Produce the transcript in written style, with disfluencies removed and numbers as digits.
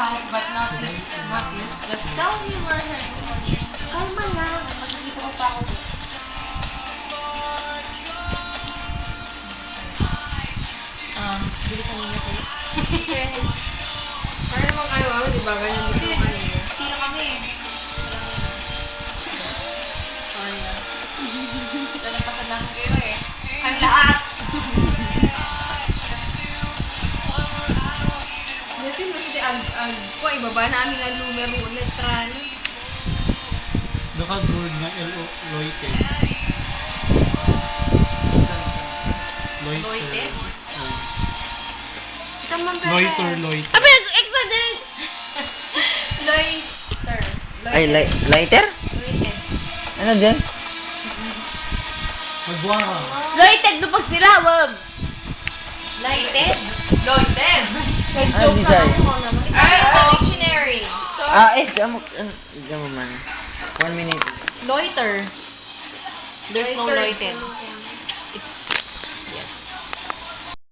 south, but not east. Just tell me where heading for you. Kalma lang. Magkikita ko pa ako. Bili kanina kayo? Para naman kayo, di ba? Ganyan din naman kanina. Hindi na kami. Sorry na. Lalampasan namin kayo eh. Kayo lahat! Dati mo si Ag ko, ibaba namin ang numero ulit, Tran. Naka-gold na Loite. Loite? Loiter. Abi, extra din! Loiter. Ay, lighter? Loiter. Ano dyan? Magwara. Loited lupag sila, wag! Lighted? Loiter. Nag-joke di na tayo. ako na. Ay, sa dictionary. Diyan mo man. 1 minute. Loiter. There's no loited.